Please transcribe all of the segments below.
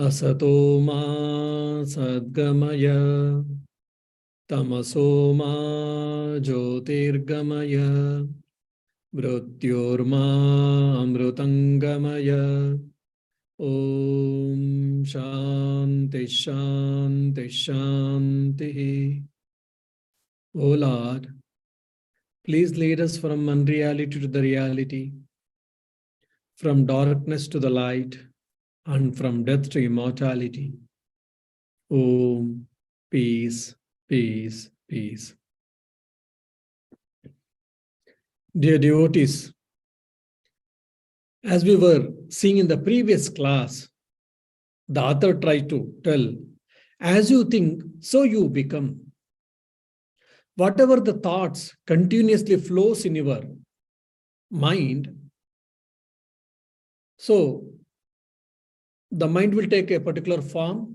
Asato ma sadgamaya tamaso ma jyotirgamaya mrityorma amrutangamaya. Om Shanti Shanti Shanti. O Lord, please lead us from unreality to the reality, from darkness to the light, and from death to immortality. Om, peace, peace, peace. Dear devotees, as we were seeing in the previous class, the author tried to tell, as you think, so you become. Whatever the thoughts continuously flows in your mind, so the mind will take a particular form,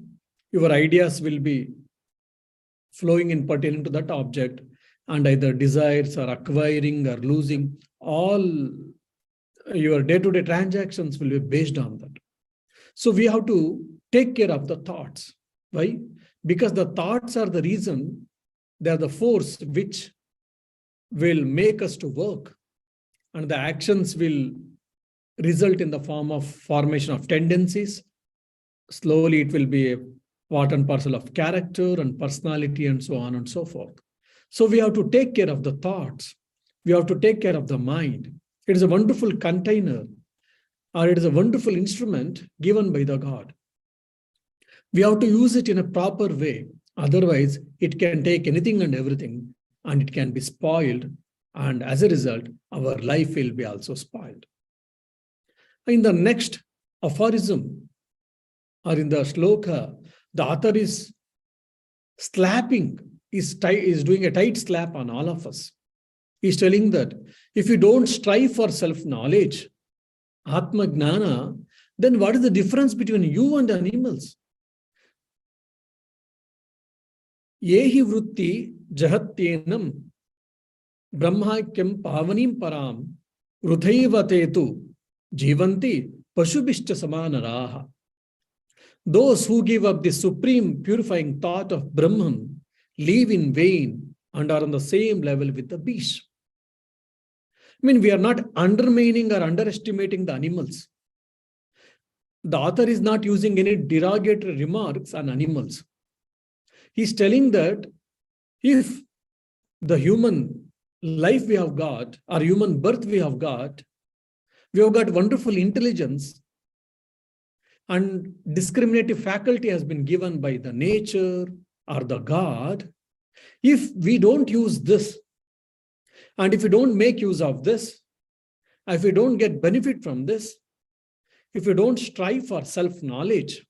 your ideas will be flowing in pertaining to that object, and either desires or acquiring or losing, all your day-to-day transactions will be based on that. So we have to take care of the thoughts. Why? Because the thoughts are the reason, they are the force which will make us to work, and the actions will result in the form of formation of tendencies. Slowly it will be a part and parcel of character and personality and so on and so forth. So we have to take care of the thoughts. We have to take care of the mind. It is a wonderful container, or it is a wonderful instrument given by the God. We have to use it in a proper way. Otherwise, it can take anything and everything, and it can be spoiled. And as a result, our life will be also spoiled. In the next aphorism, or in the shloka, the author is slapping, is doing a tight slap on all of us. He's telling that if you don't strive for self-knowledge, Atma Gnana, then what is the difference between you and animals? Yehi vrutti jahatyenam brahmakyam pavanim param rudhaivatetu jivanti pashubhishcha samanaraha. Those who give up the supreme purifying thought of Brahman live in vain and are on the same level with the beast. I mean, we are not undermining or underestimating the animals. The author is not using any derogatory remarks on animals. He's telling that if the human life we have got, or human birth we have got wonderful intelligence, and discriminative faculty has been given by the nature or the God. If we don't use this, and if we don't make use of this, if we don't get benefit from this, if we don't strive for self-knowledge,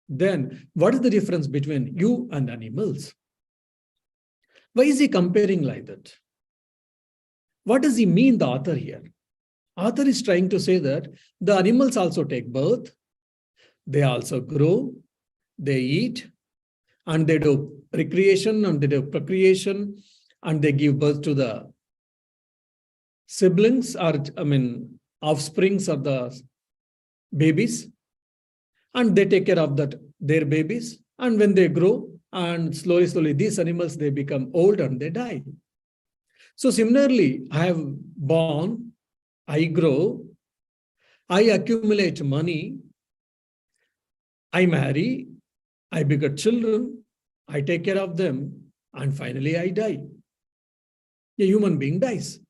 then what is the difference between you and animals? Why is he comparing like that? What does he mean, the author here? Author is trying to say that the animals also take birth, they also grow, they eat, and they do recreation, and they do procreation, and they give birth to the siblings, or offsprings of the babies, and they take care of their babies. And when they grow, and slowly these animals, they become old and they die. So similarly, I have born, I grow, I accumulate money, I marry, I beget children, I take care of them, and finally I die. A human being dies.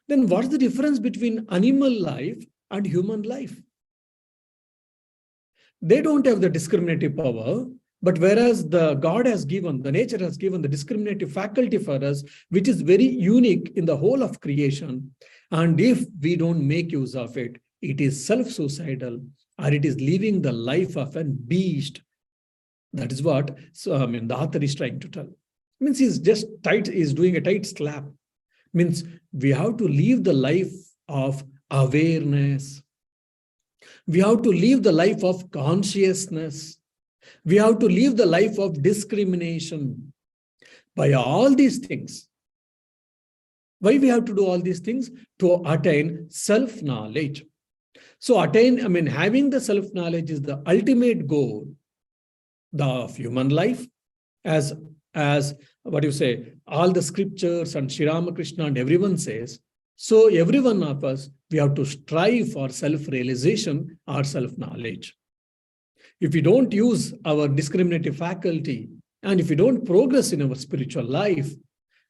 Then what's the difference between animal life and human life? They don't have the discriminative power, but whereas the God has given, the nature has given the discriminative faculty for us, which is very unique in the whole of creation. And if we don't make use of it, it is self-suicidal, or it is living the life of a beast. That is what the author is trying to tell. Means he's just tight, is doing a tight slap. Means we have to live the life of awareness. We have to live the life of consciousness. We have to live the life of discrimination. By all these things. Why we have to do all these things? To attain self-knowledge. So having the self-knowledge is the ultimate goal of human life, as what you say, all the scriptures and Sri Ramakrishna and everyone says. So every one of us, we have to strive for self-realization or self-knowledge. If we don't use our discriminative faculty, and if we don't progress in our spiritual life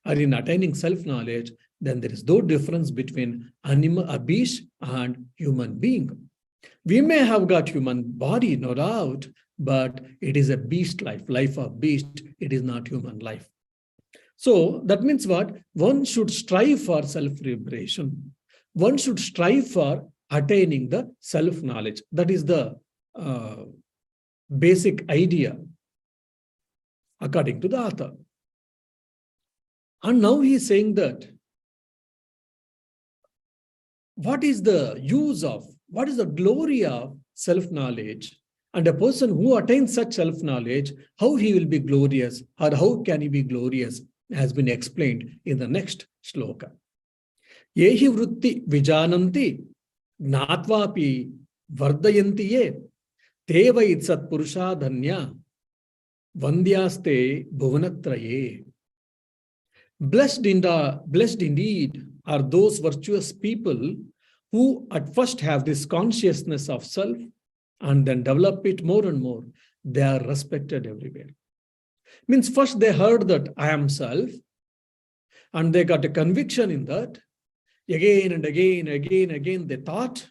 or in attaining self-knowledge, then there is no difference between a beast and human being. We may have got human body, no doubt, but it is a beast life of beast. It is not human life. So that means what? One should strive for self-liberation. One should strive for attaining the self-knowledge. That is the basic idea, according to the author. And now he is saying that what is the glory of self-knowledge? And a person who attains such self-knowledge, how he will be glorious, or how can he be glorious, has been explained in the next shloka. Yehi vritti vijananti gnatvapi vardayanti ye tevait sat purusha dhanya vandhyaste bhuvanatraye. Blessed indeed are those virtuous people who at first have this consciousness of self and then develop it more and more. They are respected everywhere. Means first they heard that I am self, and they got a conviction in that. Again and again they thought,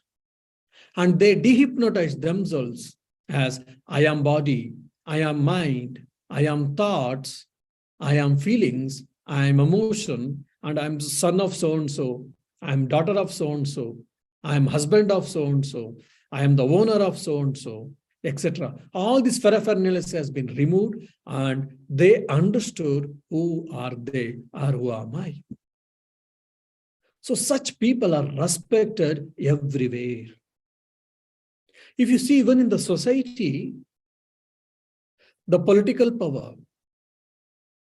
and they dehypnotized themselves as I am body, I am mind, I am thoughts, I am feelings, I am emotion, and I am son of so-and-so, I am daughter of so-and-so, I am husband of so-and-so, I am the owner of so-and-so, etc. All this paraphernalia has been removed, and they understood who are they or who am I. So such people are respected everywhere. If you see, even in the society, the political power,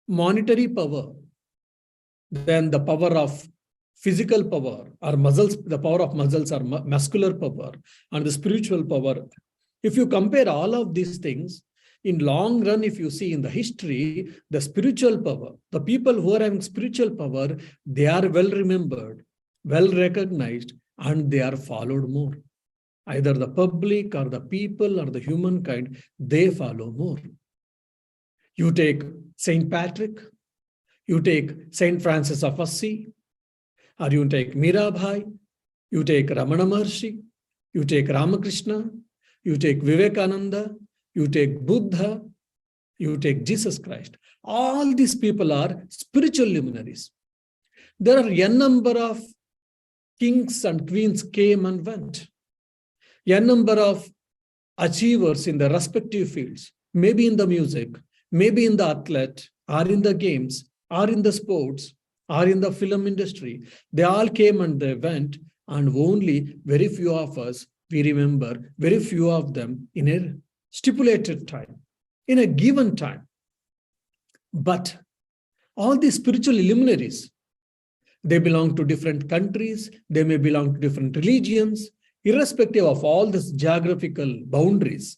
monetary power, then the power of physical power or muscles, the power of muscles or muscular power, and the spiritual power. If you compare all of these things, in long run, if you see in the history, the spiritual power, the people who are having spiritual power, they are well remembered, well recognized, and they are followed more. Either the public or the people or the humankind, they follow more. You take Saint Patrick, you take Saint Francis of Assisi, or you take Mirabai, you take Ramana Maharshi, you take Ramakrishna, you take Vivekananda, you take Buddha, you take Jesus Christ. All these people are spiritual luminaries. There are a number of kings and queens came and went. A number of achievers in the respective fields, maybe in the music, maybe in the athlete, or in the games, or in the sports, or in the film industry. They all came and they went, and only very few of us, we remember very few of them in a stipulated time, in a given time. But all these spiritual luminaries, they belong to different countries, they may belong to different religions, irrespective of all these geographical boundaries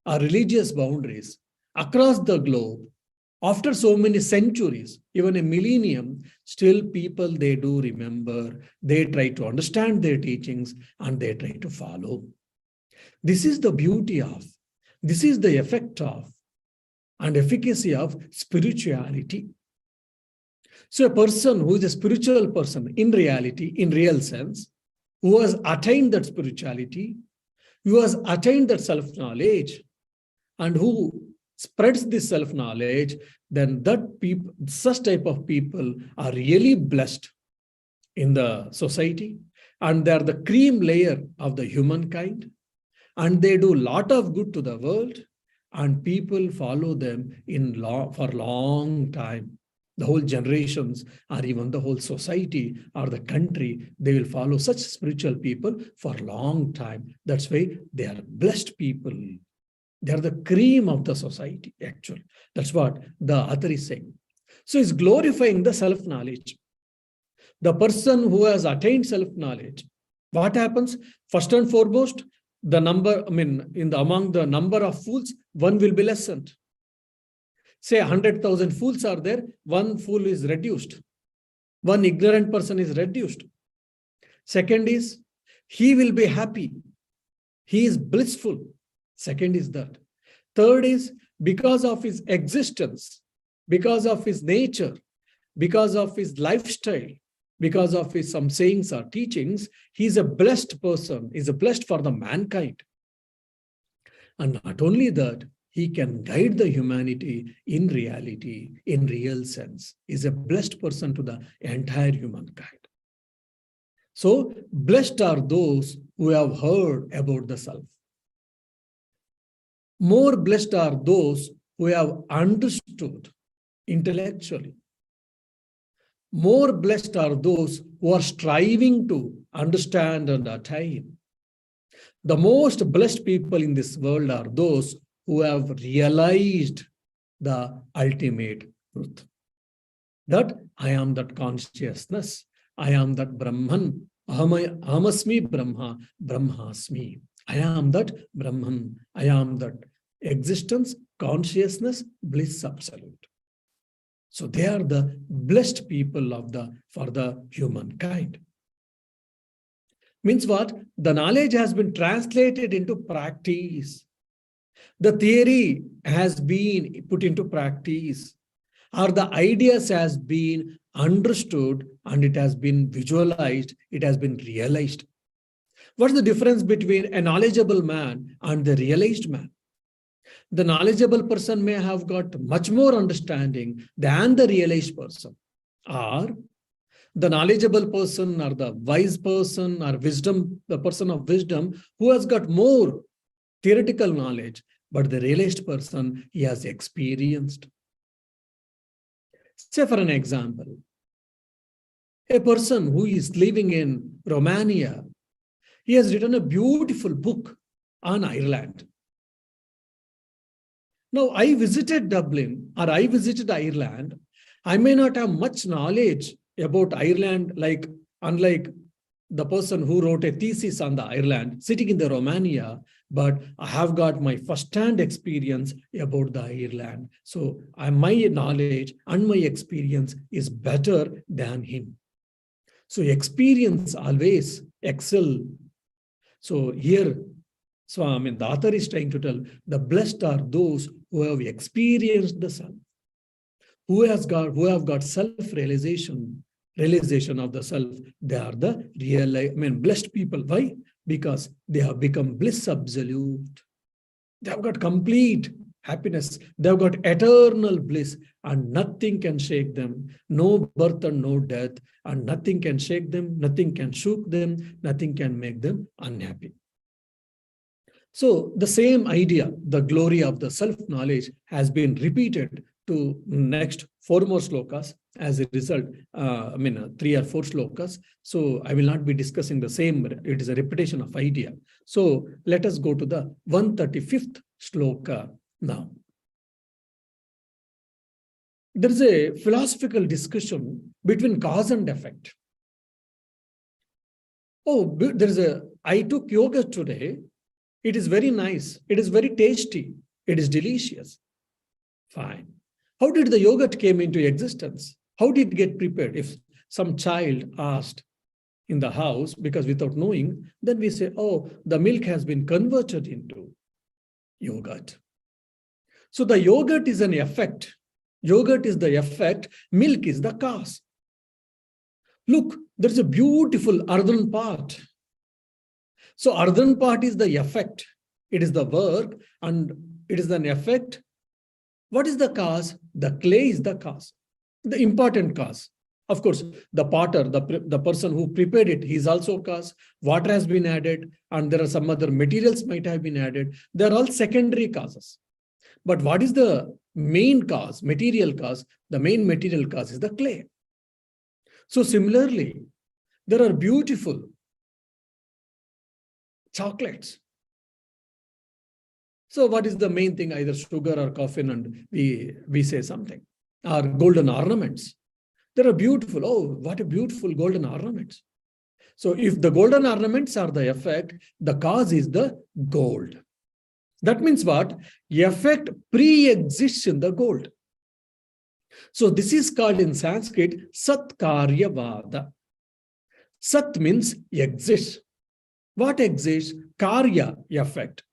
or religious boundaries across the globe. After so many centuries, even a millennium, still people, they do remember, they try to understand their teachings, and they try to follow. This is the beauty of, this is the effect of, and efficacy of spirituality. So a person who is a spiritual person in reality, in real sense, who has attained that spirituality, who has attained that self-knowledge, and who spreads this self-knowledge, then such type of people are really blessed in the society, and they are the cream layer of the humankind, and they do a lot of good to the world, and people follow them for a long time. The whole generations, or even the whole society or the country, they will follow such spiritual people for a long time. That's why they are blessed people. They are the cream of the society, actually. That's what the author is saying. So it's glorifying the self-knowledge. The person who has attained self-knowledge, What happens? First and foremost, the number, among the number of fools, one will be lessened. Say 100,000 fools are there, one fool is reduced. One ignorant person is reduced. Second is, he will be happy. He is blissful. Second is that. Third is, because of his existence, because of his nature, because of his lifestyle, because of his some sayings or teachings, he is a blessed person, is a blessed for the mankind. And not only that, he can guide the humanity in reality, in real sense. He is a blessed person to the entire humankind. So, blessed are those who have heard about the self. More blessed are those who have understood intellectually. More blessed are those who are striving to understand and attain. The most blessed people in this world are those who have realized the ultimate truth. That I am that consciousness. I am that Brahman. Ahamasmi Brahma, Brahmasmi. I am that Brahman. I am that existence, consciousness, bliss absolute. So they are the blessed people for the humankind. Means what? The knowledge has been translated into practice. The theory has been put into practice, or the ideas has been understood and it has been visualized, it has been realized. What's the difference between a knowledgeable man and the realized man? The knowledgeable person may have got much more understanding than the realized person. Or the knowledgeable person or the wise person or the person of wisdom who has got more theoretical knowledge, but the realized person, he has experienced. Say for an example, a person who is living in Romania, he has written a beautiful book on Ireland. Now, I visited Dublin or I visited Ireland. I may not have much knowledge about Ireland, unlike the person who wrote a thesis on the Ireland sitting in the Romania, but I have got my first-hand experience about the Ireland. So my knowledge and my experience is better than him. So experience always excel. So here, the author is trying to tell, the blessed are those who have experienced the self, who have got self-realization, realization of the self. They are the blessed people. Why? Because they have become bliss absolute. They have got complete happiness. They have got eternal bliss, and nothing can shake them. No birth and no death, and nothing can shake them, nothing can shook them, nothing can make them unhappy. So the same idea, the glory of the self-knowledge, has been repeated to next 4 more slokas. As a result, 3 or 4 slokas. So I will not be discussing the same. It is a repetition of idea. So let us go to the 135th sloka now. There is a philosophical discussion between cause and effect. I took yoga today. It is very nice. It is very tasty. It is delicious. Fine. How did the yogurt came into existence? How did it get prepared? If some child asked in the house, because without knowing, then we say, oh, the milk has been converted into yogurt. So the yogurt is an effect. Yogurt is the effect. Milk is the cause. Look, there's a beautiful earthen pot. So earthen pot is the effect. It is the work and it is an effect. What is the cause? The clay is the cause, the important cause. Of course, the potter, the person who prepared it, he is also cause. Water has been added and there are some other materials might have been added. They are all secondary causes. But what is the main cause, material cause? The main material cause is the clay. So similarly, there are beautiful chocolates. So what is the main thing? Either sugar or coffee, and we say something. Or golden ornaments. There are beautiful, oh, what a beautiful golden ornaments. So if the golden ornaments are the effect, the cause is the gold. That means what? Effect pre-exists in the gold. So this is called in Sanskrit Satkaryavada. Sat means exists. What exists? Karya, effect.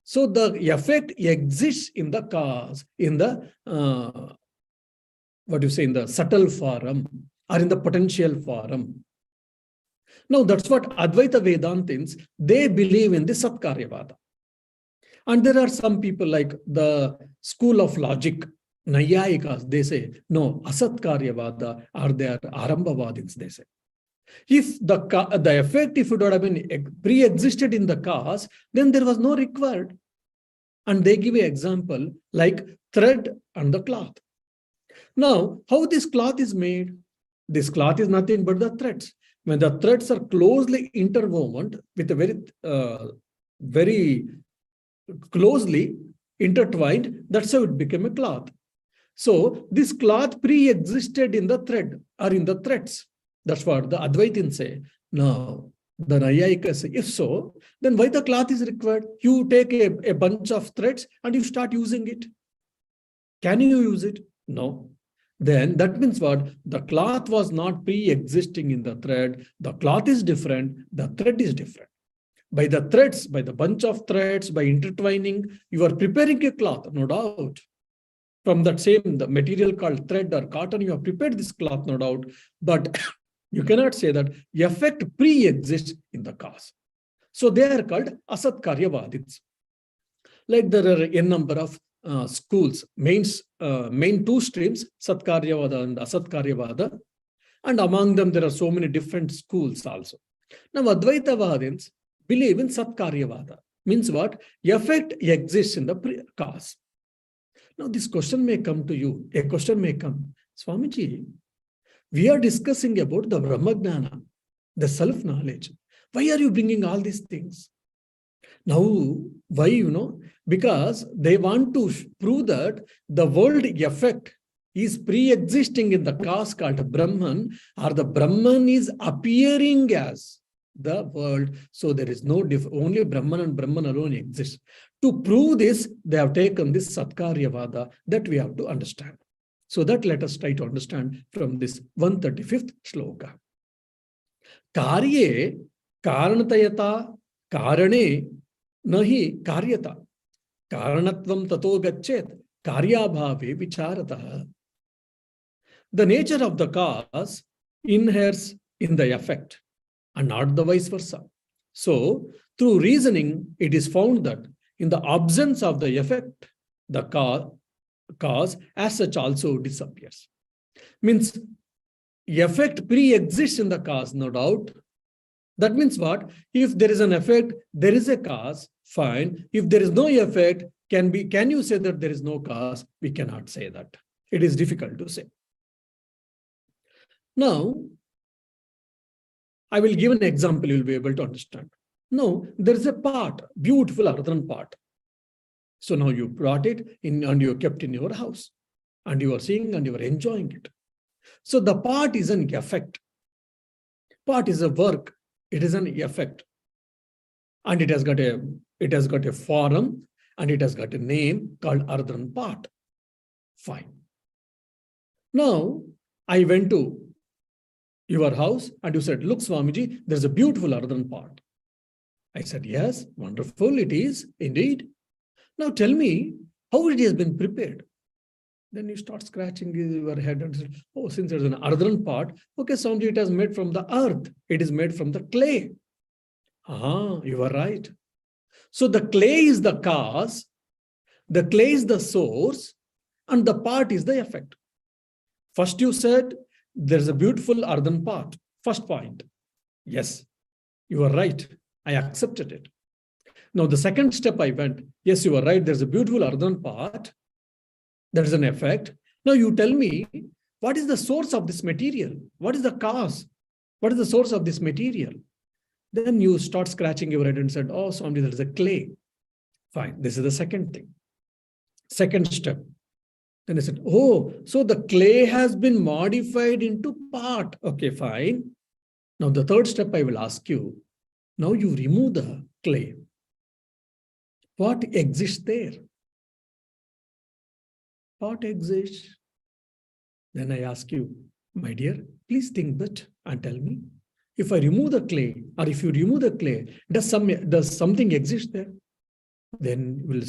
So the effect exists in the cause, in the in the subtle form or in the potential form. Now that's what Advaita Vedantins, they believe in the Satkaryavada. And there are some people like the school of logic, Nayayikas, they say, no, Asatkaryavada, or they are Arambhavadins, they say. If the effect, if it would have been pre-existed in the cause, then there was no required. And they give an example like thread and the cloth. Now, how this cloth is made? This cloth is nothing but the threads. When the threads are closely interwoven with a very closely intertwined, that's how it became a cloth. So this cloth pre-existed in the thread or in the threads. That's what the Advaitins say. Now, the Nayayikas say, if so, then why the cloth is required? You take a bunch of threads and you start using it. Can you use it? No. Then that means what? The cloth was not pre-existing in the thread. The cloth is different. The thread is different. By the threads, by the bunch of threads, by intertwining, you are preparing a cloth, no doubt. From that same the material called thread or cotton, you have prepared this cloth, no doubt. But you cannot say that effect pre-exists in the cause. So they are called Asatkaryavadins. Like there are a number of schools, main two streams, Satkaryavada and Asatkaryavada. And among them, there are so many different schools also. Now, Advaitavadins believe in Satkaryavada. Means what? Effect exists in the cause. Now, this question may come to you. A question may come. Swamiji, we are discussing about the Brahmagnana, the self-knowledge. Why are you bringing all these things? Now, why, because they want to prove that the world effect is pre-existing in the cause called Brahman, or the Brahman is appearing as the world. So there is no only Brahman and Brahman alone exists. To prove this, they have taken this Satkaryavada that we have to understand. So that let us try to understand from this 135th shloka. Karye karanatayata karane nahi karyata. Karanatvam tato gachet karyabhave vicharata. The nature of the cause inheres in the effect and not the vice versa. So through reasoning, it is found that in the absence of the effect, the cause as such also disappears. Means effect pre-exists in the cause, no doubt. That means what? If there is an effect, there is a cause, fine. If there is no effect, can you say that there is no cause? We cannot say that. It is difficult to say. Now, I will give an example, you will be able to understand. No, there is a pot, beautiful earthen pot. So now you brought it in and you kept in your house and you are seeing and you are enjoying it. So the pot is an effect. Pot is a work. It is an effect. And it has got a form and it has got a name called earthen pot. Fine. Now I went to your house and you said, look, Swamiji, there's a beautiful earthen pot. I said, yes, wonderful, it is indeed. Now tell me how it has been prepared. Then you start scratching your head and say, oh, since there's an earthen pot, okay, Swamiji, it is made from the earth. It is made from the clay. You are right. So the clay is the cause, the clay is the source, and the pot is the effect. First you said, there's a beautiful earthen pot. First point. Yes, you are right. I accepted it. Now, the second step I went, yes, you are right. There's a beautiful earthen pot. There is an effect. Now, you tell me, what is the source of this material? What is the cause? What is the source of this material? Then you start scratching your head and said, oh, Swami, there is a clay. Fine. This is the second thing. Second step. Then I said, oh, so the clay has been modified into pot. Okay, fine. Now, the third step I will ask you, now you remove the clay. What exists there? What exists? Then I ask you, my dear, please think that and tell me. If I remove the clay, or if you remove the clay, does something exist there? Then you will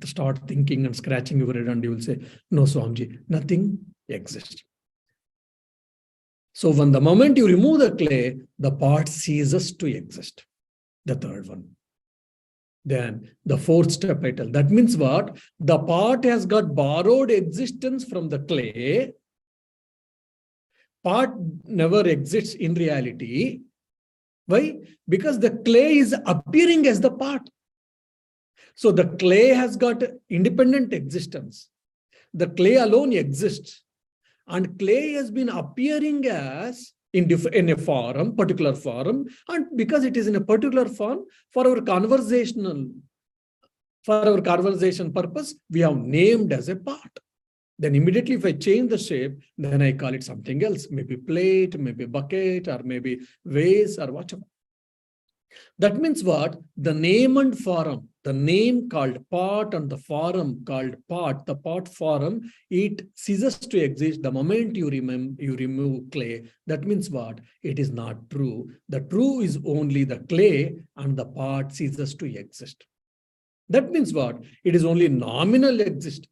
start thinking and scratching your head and you will say, no, Swamiji, nothing exists. So when the moment you remove the clay, the part ceases to exist. The third one. Then the fourth step I tell. That means what? The part has got borrowed existence from the clay. Part never exists in reality. Why? Because the clay is appearing as the part. So the clay has got independent existence. The clay alone exists. And clay has been appearing as in a form, particular form. And because it is in a particular form, for our conversation purpose, we have named as a part. Then immediately if I change the shape, then I call it something else. Maybe plate, maybe bucket, or maybe vase, or whatever. That means what? The name and form, the name called part and the form called part, the part form, it ceases to exist the moment you remove clay. That means what? It is not true. The true is only the clay and the part ceases to exist. That means what? It is only nominal exist.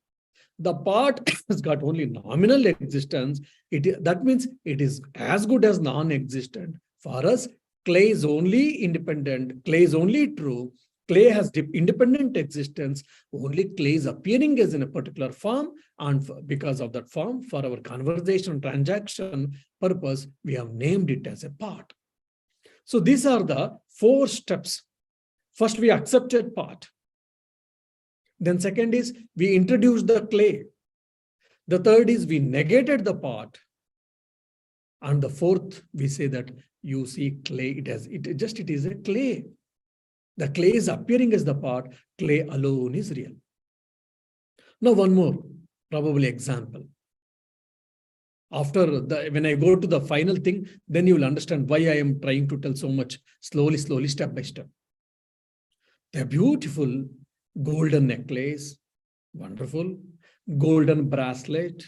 The part has got only nominal existence. That means it is as good as non-existent. For us, clay is only independent. Clay is only true. Clay has independent existence. Only clay is appearing as in a particular form. And because of that form, for our conversation transaction purpose, we have named it as a part. So these are the 4 steps. First, we accepted part. Then second is we introduced the clay. The third is we negated the part. And the fourth, we say that you see clay, it is a clay. The clay is appearing as the part, clay alone is real. Now one more, probably example. When I go to the final thing, then you will understand why I am trying to tell so much slowly, step by step. The beautiful golden necklace, wonderful. Golden bracelet,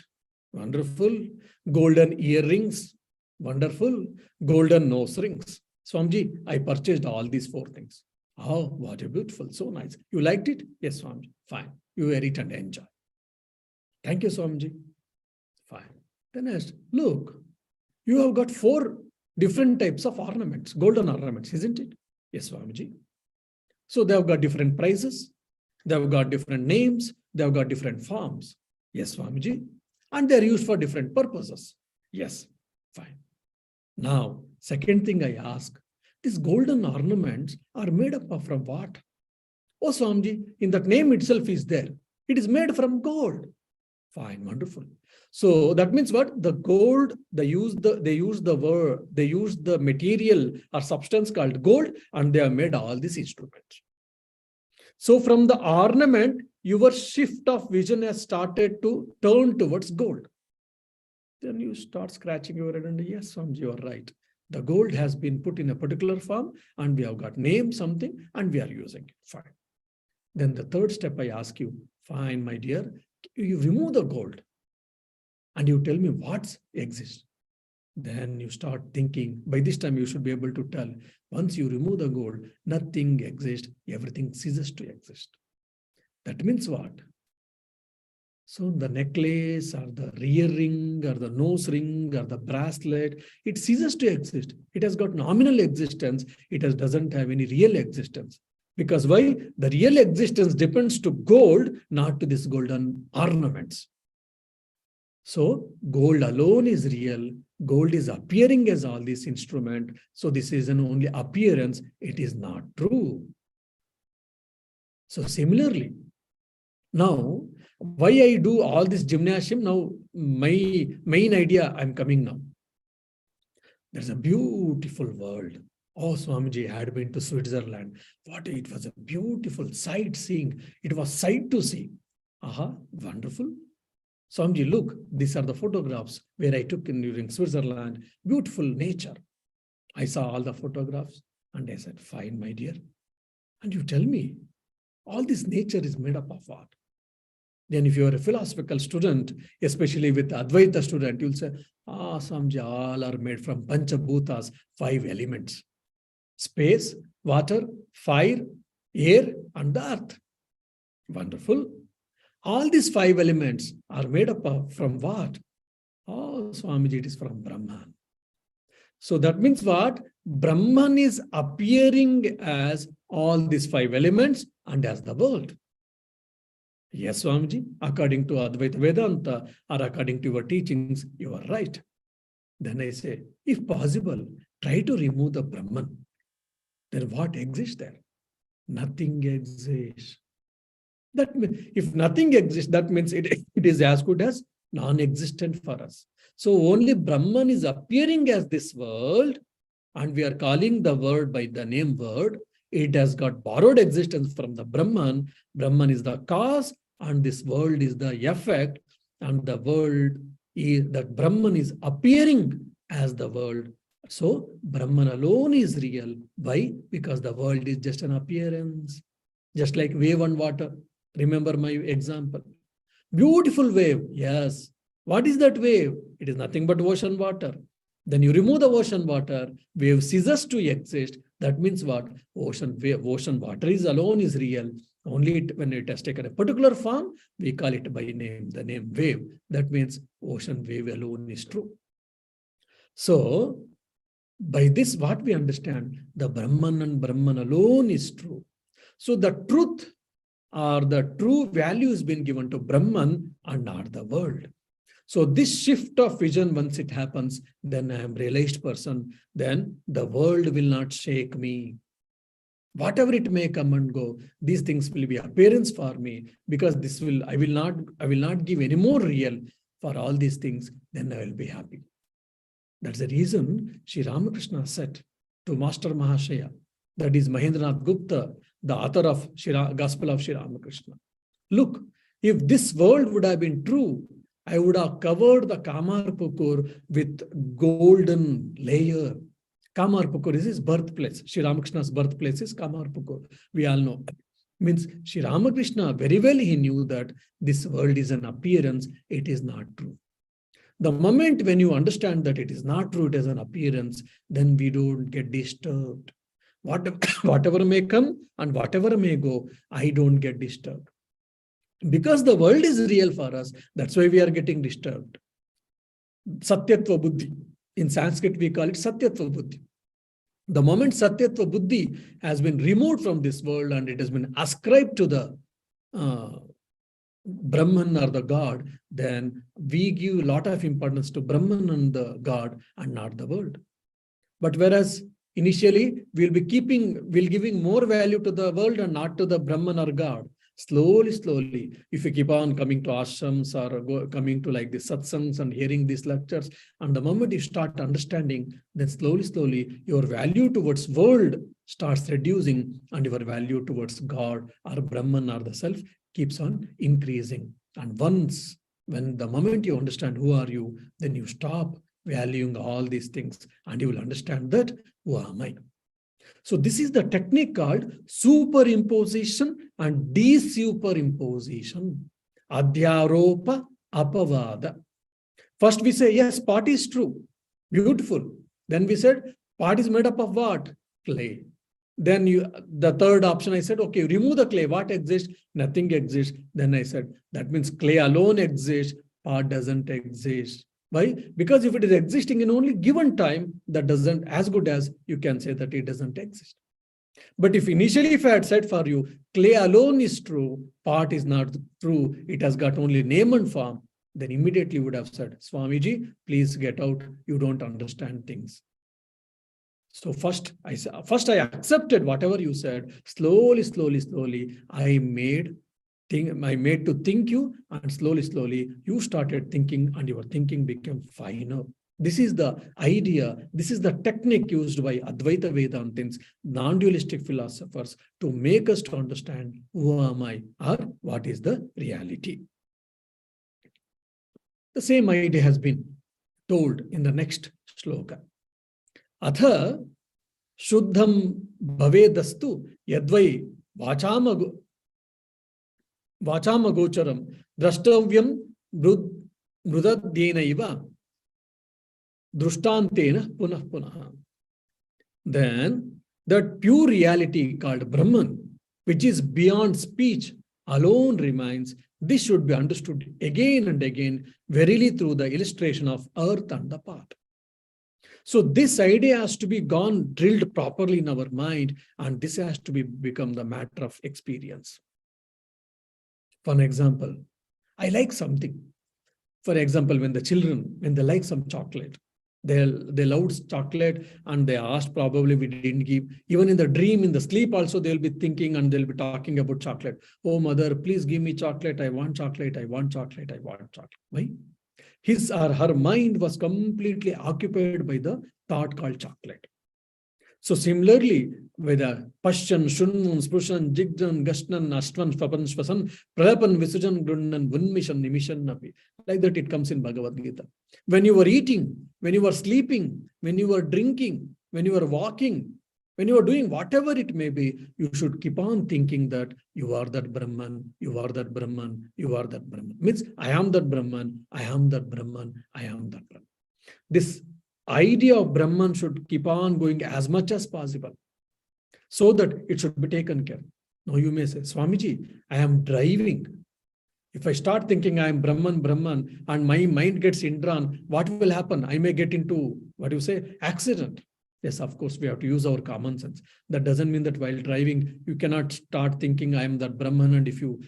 wonderful. Golden earrings, wonderful. Golden nose rings. Swamiji, I purchased all these 4 things. Oh, what a beautiful, so nice. You liked it? Yes, Swamiji. Fine. You wear it and enjoy. Thank you, Swamiji. Fine. Then I asked, look, you have got 4 different types of ornaments, golden ornaments, isn't it? Yes, Swamiji. So they have got different prices. They have got different names. They have got different forms. Yes, Swamiji. And they're used for different purposes. Yes, fine. Now, second thing I ask, these golden ornaments are made up of from what? Oh, Swamiji, in that name itself is there. It is made from gold. Fine, wonderful. So that means what? The gold, they use the material or substance called gold, and they have made all these instruments. So from the ornament, your shift of vision has started to turn towards gold. Then you start scratching your head and yes, Swamiji, you are right. The gold has been put in a particular form and we have got name something and we are using it. Fine. Then the third step I ask you, fine, my dear, you remove the gold and you tell me what exists. Then you start thinking, by this time you should be able to tell, once you remove the gold, nothing exists, everything ceases to exist. That means what? So the necklace or the rear ring or the nose ring or the bracelet, it ceases to exist. It has got nominal existence. It doesn't have any real existence. Because why? The real existence depends to gold, not to these golden ornaments. So gold alone is real. Gold is appearing as all this instrument. So this is an only appearance. It is not true. So similarly, now, why I do all this gymnasium? Now, my main idea, I'm coming now. There's a beautiful world. Oh, Swamiji had been to Switzerland. It was a beautiful sightseeing. It was sight to see. Aha, wonderful. Swamiji, look, these are the photographs where I took in during Switzerland. Beautiful nature. I saw all the photographs and I said, fine, my dear. And you tell me, all this nature is made up of what? Then if you are a philosophical student, especially with Advaita student, you'll say, Samji, all are made from Panchabhutas, 5 elements. Space, water, fire, air, and the earth. Wonderful. All these 5 elements are made up of from what? Oh, Swamiji, it is from Brahman. So that means what? Brahman is appearing as all these 5 elements and as the world. Yes, Swamiji, according to Advaita Vedanta or according to your teachings, you are right. Then I say, if possible, try to remove the Brahman. Then what exists there? Nothing exists. That means if nothing exists, that means it is as good as non-existent for us. So only Brahman is appearing as this world, and we are calling the word by the name word. It has got borrowed existence from the Brahman. Brahman is the cause, and this world is the effect, and the world is that Brahman is appearing as the world. So Brahman alone is real. Why? Because the world is just an appearance, just like wave and water. Remember my example. Beautiful wave. Yes. What is that wave? It is nothing but ocean water. Then you remove the ocean water, wave ceases to exist. That means what? Ocean water is alone is real. Only when it has taken a particular form, we call it by name, the name wave. That means ocean wave alone is true. So, by this, what we understand, the Brahman and Brahman alone is true. So the truth or the true value has been given to Brahman and not the world. So this shift of vision, once it happens, then I am a realized person, then the world will not shake me. Whatever it may come and go, these things will be appearance for me, because I will not give any more real for all these things, then I will be happy. That's the reason Sri Ramakrishna said to Master Mahashaya, that is Mahendranath Gupta, the author of Gospel of Sri Ramakrishna. Look, if this world would have been true, I would have covered the Kamarpukur with golden layer. Kamarpukur is his birthplace. Sri Ramakrishna's birthplace is Kamarpukur. We all know. Means Sri Ramakrishna, very well he knew that this world is an appearance, it is not true. The moment when you understand that it is not true, it is an appearance, then we don't get disturbed. Whatever may come and whatever may go, I don't get disturbed. Because the world is real for us, that's why we are getting disturbed. Satyatva Buddhi. In Sanskrit, we call it Satyatva Buddhi. The moment Satyatva Buddhi has been removed from this world and it has been ascribed to the Brahman or the God, then we give a lot of importance to Brahman and the God and not the world. But whereas initially we'll giving more value to the world and not to the Brahman or God. Slowly, if you keep on coming to ashrams or coming to like the satsangs and hearing these lectures, and the moment you start understanding, then slowly your value towards world starts reducing and your value towards God or Brahman or the self keeps on increasing. And when the moment you understand who are you, then you stop valuing all these things and you will understand that who am I. So this is the technique called superimposition and desuperimposition. Adhyaropa apavada. First we say, yes, pot is true. Beautiful. Then we said, pot is made up of what? Clay. Then the third option, I said, okay, remove the clay. What exists? Nothing exists. Then I said, that means clay alone exists. Pot doesn't exist. Why? Because if it is existing in only given time, that doesn't as good as you can say that it doesn't exist. But if I had said for you, clay alone is true, pot is not true, it has got only name and form, then immediately you would have said, Swamiji, please get out, you don't understand things. So first I accepted whatever you said. Slowly, I made to think you, and slowly you started thinking and your thinking became finer. This is the idea, this is the technique used by Advaita Vedantins, non-dualistic philosophers, to make us to understand who am I or what is the reality. The same idea has been told in the next shloka. Atha Shuddham Bhavedastu Yadvai Vachamagocharam Drashtavyam Mrudadyena Iva Drushtantena Punah Punah. Then that pure reality called Brahman, which is beyond speech, alone remains. This should be understood again and again, verily through the illustration of earth and the path. So this idea has to be drilled properly in our mind, and this has to become the matter of experience. For example, I like something. For example, when they like some chocolate, they loved chocolate and they asked, probably we didn't give. Even in the dream, in the sleep also, they'll be thinking and they'll be talking about chocolate. Oh, mother, please give me chocolate. I want chocolate. I want chocolate. I want chocolate. Why? His or her mind was completely occupied by the thought called chocolate. So similarly, with a Pashyan, Shunman, Spushan, Jigjan, Gashnan, Ashtvan, Svapan, Svasan, Pralapan, Visujan, Grundan, Vunmishan, Nimishan, Napi. Like that it comes in Bhagavad Gita. When you were eating, when you were sleeping, when you were drinking, when you were walking, when you are doing whatever it may be, you should keep on thinking that you are that Brahman, you are that Brahman, you are that Brahman. Means I am that Brahman, I am that Brahman, I am that Brahman. This idea of Brahman should keep on going as much as possible so that it should be taken care. Now you may say, Swamiji, I am driving. If I start thinking I am Brahman, and my mind gets indrawn, what will happen? I may get into, accident. Yes, of course, we have to use our common sense. That doesn't mean that while driving, you cannot start thinking I am that Brahman, and if you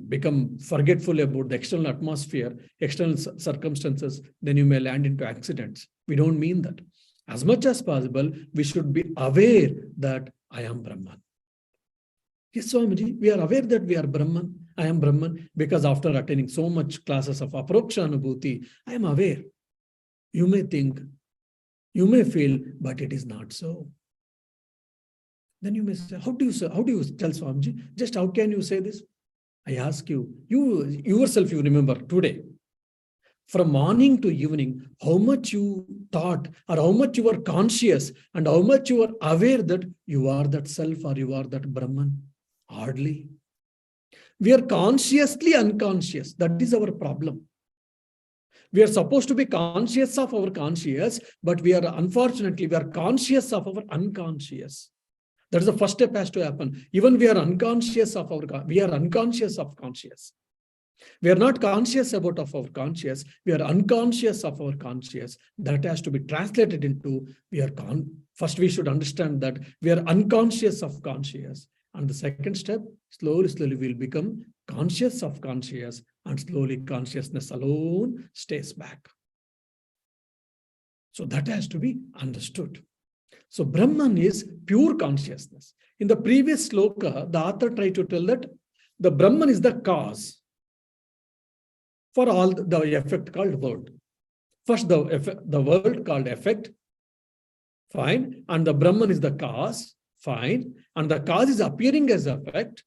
become forgetful about the external atmosphere, external circumstances, then you may land into accidents. We don't mean that. As much as possible, we should be aware that I am Brahman. Yes, Swamiji, we are aware that we are Brahman. I am Brahman because after attending so much classes of Aparokshanubhuti, I am aware. You may think, you may feel, but it is not so. Then you may say, how do you tell Swamiji? Just how can you say this? I ask you, yourself, you remember today, from morning to evening, how much you thought or how much you were conscious and how much you are aware that you are that self or you are that Brahman? Hardly. We are consciously unconscious. That is our problem. We are supposed to be conscious of our conscious, but we are conscious of our unconscious. That is the first step has to happen. Even we are unconscious of conscious. We are not conscious about of our conscious. We are unconscious of our conscious. That has to be translated into first we should understand that we are unconscious of conscious. And the second step, slowly we'll become conscious of conscious, and slowly consciousness alone stays back. So that has to be understood. So Brahman is pure consciousness. In the previous sloka, the author tried to tell that the Brahman is the cause for all the effect called world. First, the world called effect, fine, and the Brahman is the cause, fine, and the cause is appearing as effect.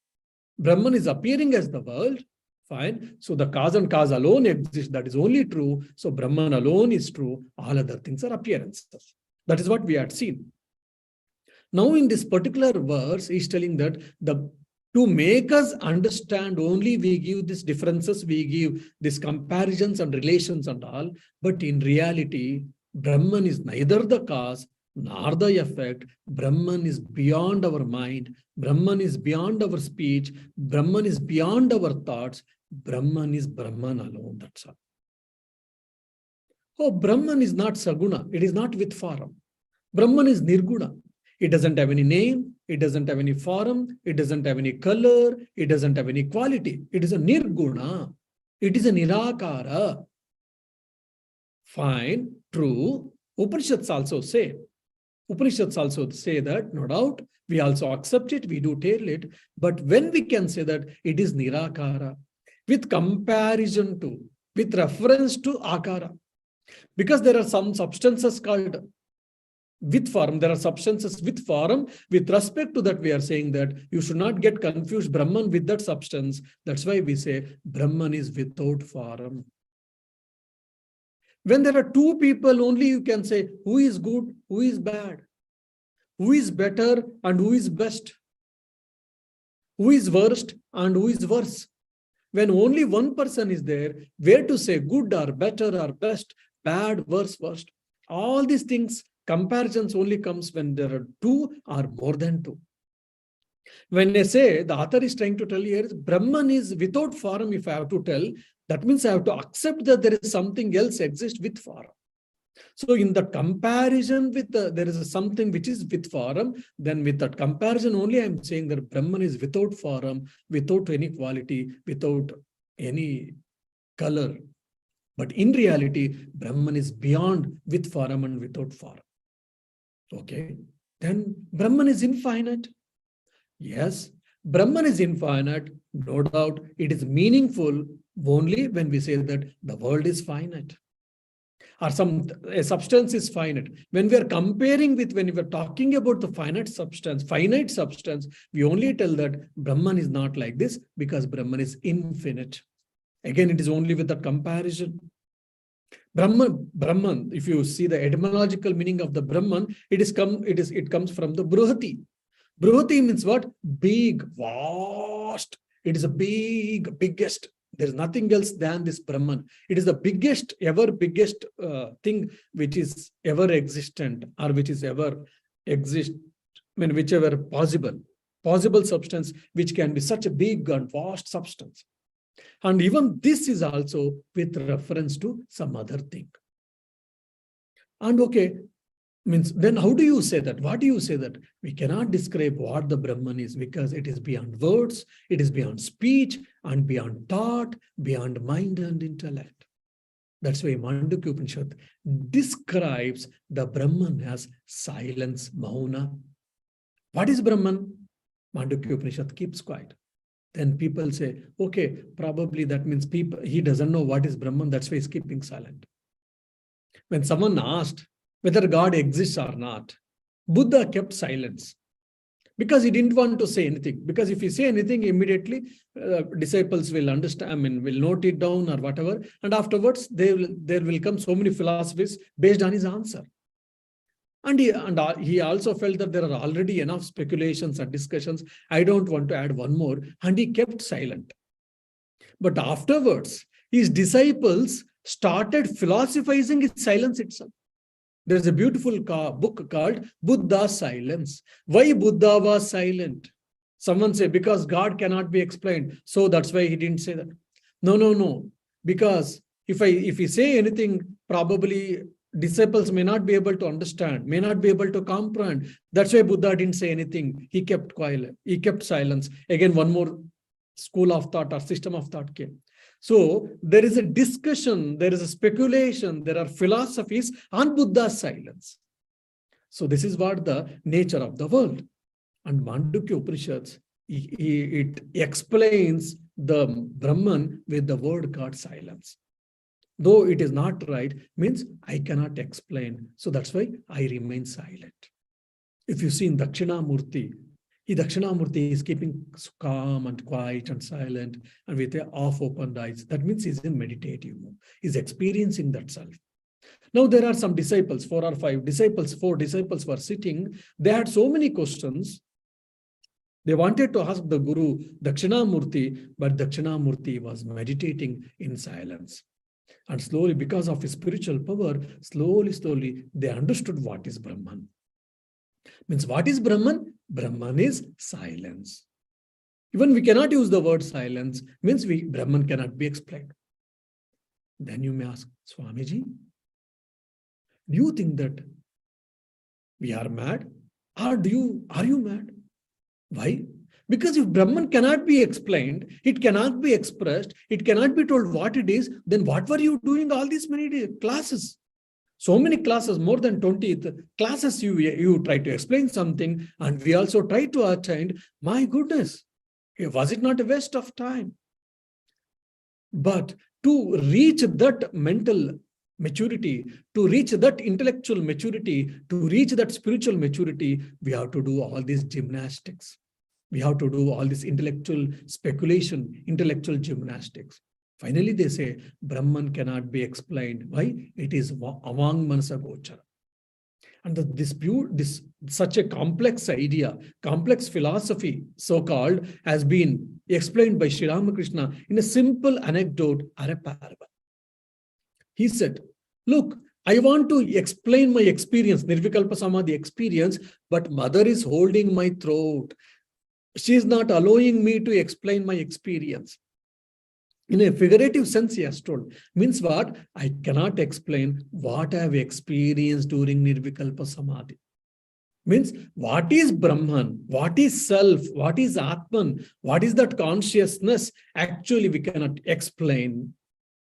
Brahman is appearing as the world, fine. So the cause and cause alone exist. That is only true. So Brahman alone is true. All other things are appearances. That is what we had seen. Now in this particular verse, he's telling that to make us understand only we give these differences, we give these comparisons and relations and all. But in reality, Brahman is neither the cause nor the effect. Brahman is beyond our mind. Brahman is beyond our speech. Brahman is beyond our thoughts. Brahman is Brahman alone. That's all. Oh, Brahman is not Saguna. It is not with form. Brahman is Nirguna. It doesn't have any name. It doesn't have any form. It doesn't have any color. It doesn't have any quality. It is a Nirguna. It is a Nirakara. Fine, true. Upanishads also say that, no doubt, we also accept it, we do tell it, but when we can say that it is Nirakara, with comparison to, with reference to Akara, because there are some substances called with form, there are substances with form, with respect to that we are saying that you should not get confused Brahman with that substance. That's why we say Brahman is without form. When there are two people only, you can say who is good, who is bad, who is better and who is best, who is worst and who is worse. When only one person is there, where to say good or better or best, bad, worse, worst. All these things, comparisons only comes when there are two or more than two. When I say, the author is trying to tell here, Brahman is without form. If I have to tell, that means I have to accept that there is something else exists with form. So in the comparison with there is something which is with form, then with that comparison only I am saying that Brahman is without form, without any quality, without any color. But in reality, Brahman is beyond with form and without form. Okay, then Brahman is infinite. Yes, Brahman is infinite, no doubt. It is meaningful only when we say that the world is finite, or a substance is finite. When we are comparing with, when we are talking about the finite substance, we only tell that Brahman is not like this because Brahman is infinite. Again, it is only with the comparison. Brahman, if you see the etymological meaning of the Brahman, it comes from the Bruhati. Bruhati means what? Big, vast. It is a biggest. There is nothing else than this Brahman. It is the biggest thing which is ever existent, or which is ever exist. I mean, whichever possible substance, which can be such a big and vast substance. And even this is also with reference to some other thing. And okay, means then how do you say that? What do you say that? We cannot describe what the Brahman is because it is beyond words, it is beyond speech and beyond thought, beyond mind and intellect. That's why Mandukya Upanishad describes the Brahman as silence, Mauna. What is Brahman? Mandukya Upanishad keeps quiet. Then people say, okay, probably that means he doesn't know what is Brahman, that's why he's keeping silent. When someone asked whether God exists or not, Buddha kept silence because he didn't want to say anything. Because if he say anything, immediately disciples will understand, will note it down or whatever. And afterwards, there will come so many philosophies based on his answer. And he also felt that there are already enough speculations and discussions. I don't want to add one more. And he kept silent. But afterwards, his disciples started philosophizing his silence itself. There's a beautiful book called Buddha's Silence. Why Buddha was silent? Someone say, because God cannot be explained. So that's why he didn't say that. No. Because if he say anything, probably disciples may not be able to understand, may not be able to comprehend. That's why Buddha didn't say anything. He kept quiet. He kept silence. Again, one more school of thought or system of thought came. So there is a discussion, there is a speculation, there are philosophies on Buddha's silence. So this is what the nature of the world. And Mandukya Upanishads, it explains the Brahman with the word called silence. Though it is not right, means I cannot explain. So that's why I remain silent. If you see in Dakshinamurti, Dakshinamurti is keeping calm and quiet and silent and with half-opened eyes. That means he's in meditative mode. He's experiencing that self. Now there are some disciples, 4 or 5 disciples, 4 disciples were sitting. They had so many questions. They wanted to ask the Guru Dakshinamurti, but Dakshinamurti was meditating in silence. And slowly, because of his spiritual power, slowly, they understood what is Brahman. Means what is Brahman? Brahman is silence. Even we cannot use the word silence, means Brahman cannot be explained. Then you may ask, Swamiji, do you think that we are mad? Or are you mad? Why? Because if Brahman cannot be explained, it cannot be expressed, it cannot be told what it is, then what were you doing all these many classes? So many classes, more than 20 classes, you try to explain something, and we also try to attend. My goodness, was it not a waste of time? But to reach that mental maturity, to reach that intellectual maturity, to reach that spiritual maturity, we have to do all these gymnastics. We have to do all this intellectual speculation, intellectual gymnastics. Finally, they say Brahman cannot be explained. Why? It is avang manasa gochara. And this such a complex idea, complex philosophy, so-called, has been explained by Sri Ramakrishna in a simple anecdote or a parable. He said, look, I want to explain my experience, Nirvikalpa Samadhi experience, but mother is holding my throat. She is not allowing me to explain my experience. In a figurative sense, he has told. Means what? I cannot explain what I have experienced during Nirvikalpa Samadhi. Means what is Brahman? What is self? What is Atman? What is that consciousness? Actually, we cannot explain.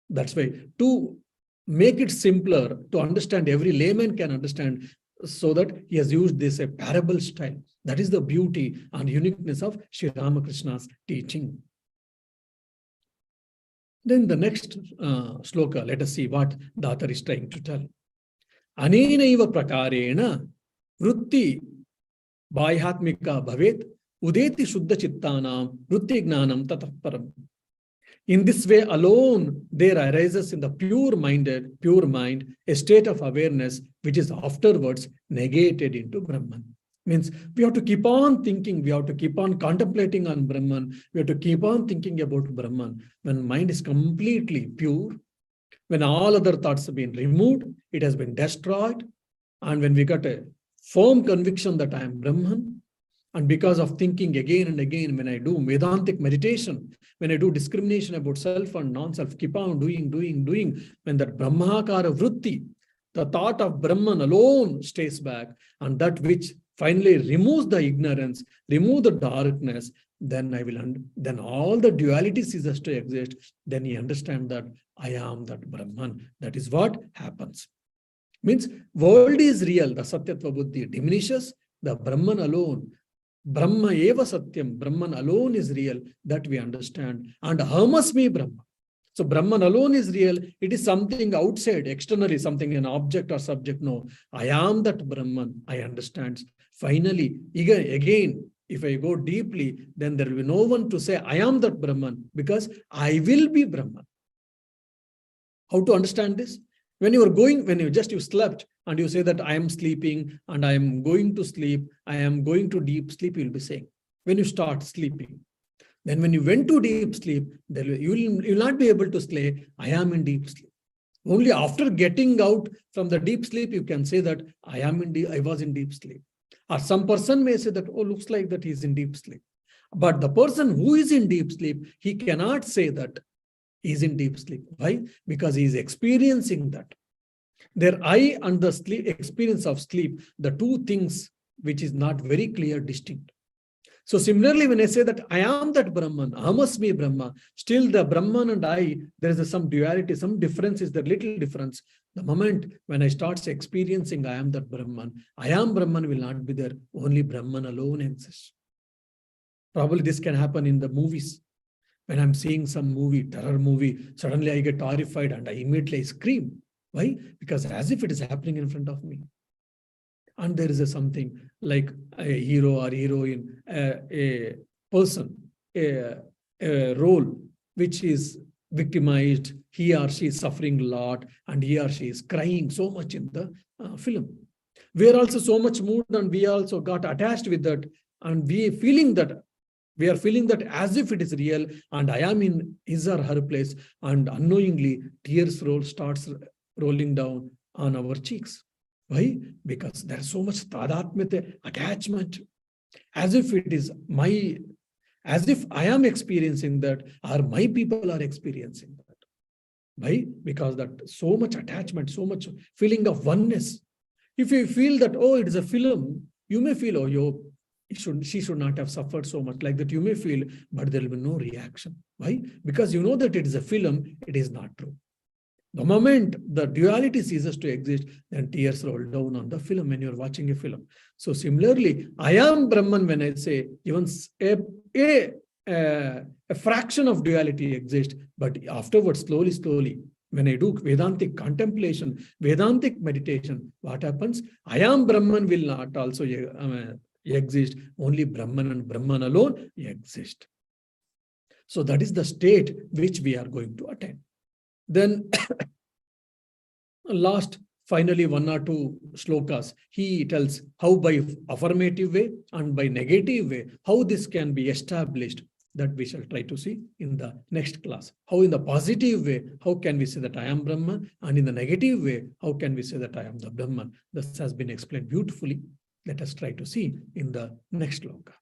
That's why to make it simpler, to understand, every layman can understand, so that he has used this a parable style. That is the beauty and uniqueness of Sri Ramakrishna's teaching. Then the next sloka, let us see what the author is trying to tell. Anenaiva prakarena vritti bhayatmika bhavet udeti shuddha chittanam vritti gnanam tatapparam. In this way alone, there arises in the pure mind, a state of awareness which is afterwards negated into Brahman. Means we have to keep on thinking, we have to keep on contemplating on Brahman, we have to keep on thinking about Brahman. When mind is completely pure, when all other thoughts have been removed, it has been destroyed, and when we got a firm conviction that I am Brahman, and because of thinking again and again, when I do Vedantic meditation, when I do discrimination about self and non-self, keep on doing, when that Brahmakara vritti, the thought of Brahman alone stays back, and that which finally removes the ignorance, remove the darkness, then then all the duality ceases to exist. Then he understands that I am that Brahman. That is what happens. Means world is real, the Satyatva Buddhi diminishes, the Brahman alone, Brahma eva Satyam, Brahman alone is real, that we understand. And Ahamasmi Brahma. So Brahman alone is real. It is something outside, externally, something, an object or subject. No, I am that Brahman. I understand. Finally, again, if I go deeply, then there will be no one to say, I am that Brahman, because I will be Brahman. How to understand this? When you slept and you say that I am sleeping and I am going to sleep, I am going to deep sleep, you'll be saying. When you start sleeping, then when you went to deep sleep, you will not be able to say, I am in deep sleep. Only after getting out from the deep sleep, you can say that I was in deep sleep. Or some person may say that, oh, looks like that he's in deep sleep. But the person who is in deep sleep, he cannot say that he's in deep sleep. Why? Because he is experiencing that. Their I and the sleep, experience of sleep, the two things which is not very clear, distinct. So similarly, when I say that I am that Brahman, Ahamasmi Brahma, still the Brahman and I, there is some duality, some difference is there, little difference. The moment when I start experiencing I am that Brahman, I am Brahman will not be there, only Brahman alone exists. Probably this can happen in the movies. When I'm seeing some movie, terror movie, suddenly I get horrified and I immediately scream. Why? Because as if it is happening in front of me. And there is something like a hero or heroine, a person, a role which is victimized, he or she is suffering a lot, and he or she is crying so much in the film. We are also so much moved, and we also got attached with that, and we are feeling that as if it is real, and I am in his or her place, and unknowingly tears starts rolling down on our cheeks. Why? Because there is so much tadatmite, attachment, as if it is as if I am experiencing that, or my people are experiencing that. Why? Because that so much attachment, so much feeling of oneness. If you feel that, oh, it is a film, you may feel, oh, she should not have suffered so much, like that you may feel, but there will be no reaction. Why? Because you know that it is a film, it is not true. The moment the duality ceases to exist, then tears roll down on the film when you're watching a film. So similarly, I am Brahman when I say, even a fraction of duality exists, but afterwards, slowly, when I do Vedantic contemplation, Vedantic meditation, what happens? I am Brahman will not also exist, only Brahman and Brahman alone exist. So that is the state which we are going to attain. Then last, finally, one or two shlokas, he tells how by affirmative way and by negative way, how this can be established. That we shall try to see in the next class. How in the positive way, how can we say that I am Brahman? And in the negative way, how can we say that I am the Brahman? This has been explained beautifully. Let us try to see in the next shloka.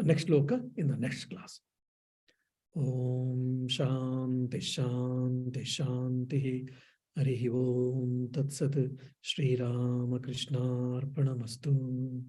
Next shloka in the next class. Om Shanti Shanti Shanti. Harihi Om Tat Sat. Shri Rama Krishna Arpanamastu.